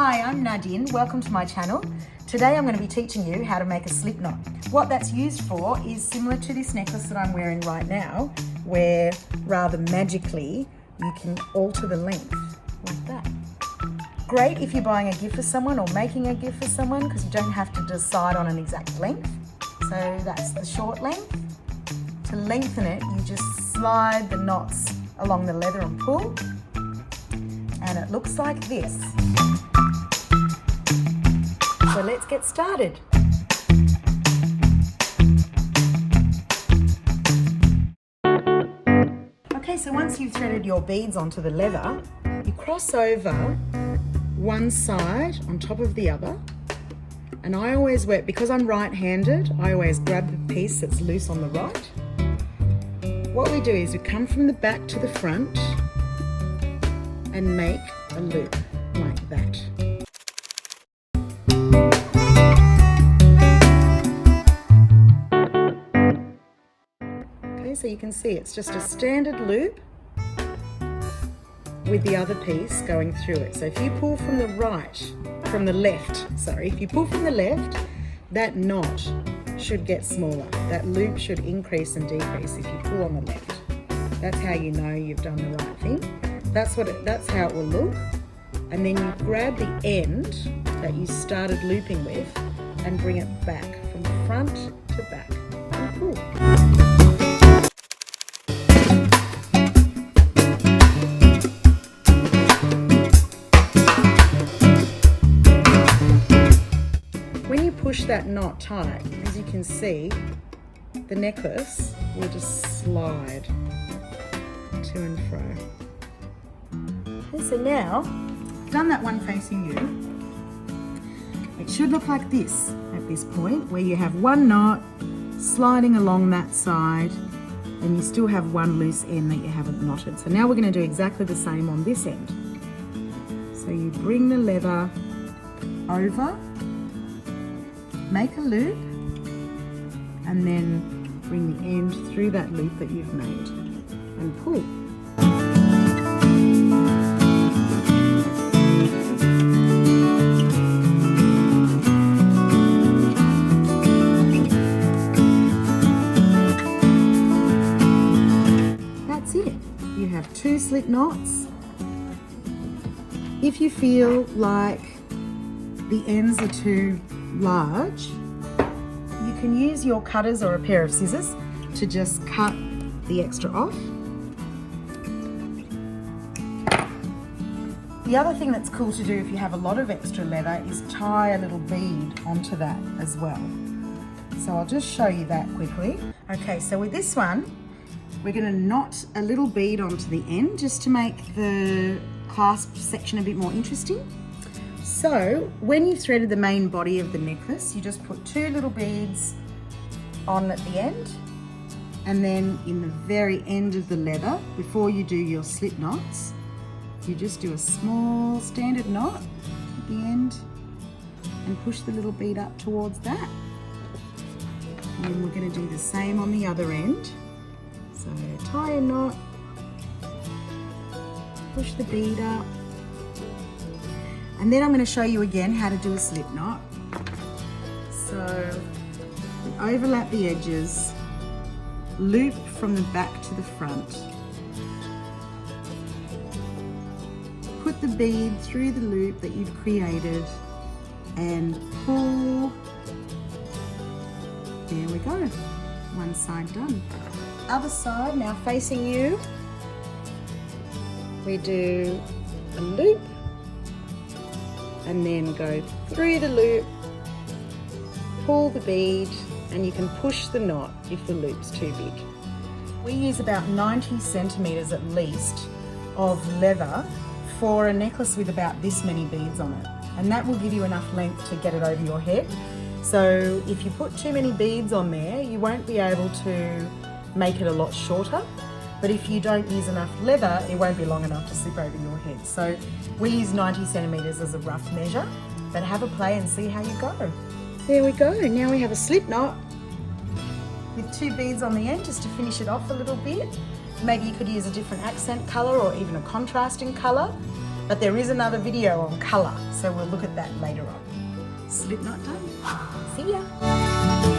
Hi, I'm Nadine. Welcome to my channel. Today I'm going to be teaching you how to make a slip knot. What that's used for is similar to this necklace that I'm wearing right now, where rather magically you can alter the length like that. Great if you're buying a gift for someone or making a gift for someone, because you don't have to decide on an exact length. So that's the short length. To lengthen it, you just slide the knots along the leather and pull, and it looks like this. So let's get started. Okay, so once you've threaded your beads onto the leather, you cross over one side on top of the other. And I always work, because I'm right-handed, I always grab the piece that's loose on the right. What we do is we come from the back to the front and make a loop like that. Okay, so you can see it's just a standard loop with the other piece going through it. So if you pull from the left, if you pull from the left, that knot should get smaller. That loop should increase and decrease if you pull on the left. That's how you know you've done the right thing. That's how it will look. And then you grab the end that you started looping with and bring it back from front to back and pull. When you push that knot tight, as you can see, the necklace will just slide to and fro. Okay, so now, I've done that one facing you. It should look like this at this point, where you have one knot sliding along that side and you still have one loose end that you haven't knotted. So now we're going to do exactly the same on this end. So you bring the leather over, make a loop, and then bring the end through that loop that you've made and pull. That's it. You have 2 slip knots. If you feel like the ends are too large, you can use your cutters or a pair of scissors to just cut the extra off. The other thing that's cool to do if you have a lot of extra leather is tie a little bead onto that as well. So I'll just show you that quickly. Okay, so with this one, we're going to knot a little bead onto the end just to make the clasp section a bit more interesting. So when you've threaded the main body of the necklace, you just put 2 little beads on at the end, and then in the very end of the leather, before you do your slip knots, you just do a small standard knot at the end and push the little bead up towards that. And then we're going to do the same on the other end. So tie a knot, push the bead up, and then I'm going to show you again how to do a slip knot. So overlap the edges, loop from the back to the front, put the bead through the loop that you've created and pull. There we go, one side done. Other side, now facing you, we do a loop and then go through the loop, pull the bead, and you can push the knot if the loop's too big. We use about 90 centimeters at least of leather for a necklace with about this many beads on it, and that will give you enough length to get it over your head. So if you put too many beads on there, you won't be able to make it a lot shorter. But if you don't use enough leather, it won't be long enough to slip over your head. So we use 90 centimeters as a rough measure, but have a play and see how you go. There we go. Now we have a slip knot with 2 beads on the end just to finish it off a little bit. Maybe you could use a different accent color or even a contrasting color. But there is another video on colour, so we'll look at that later on. Slip knot done. See ya.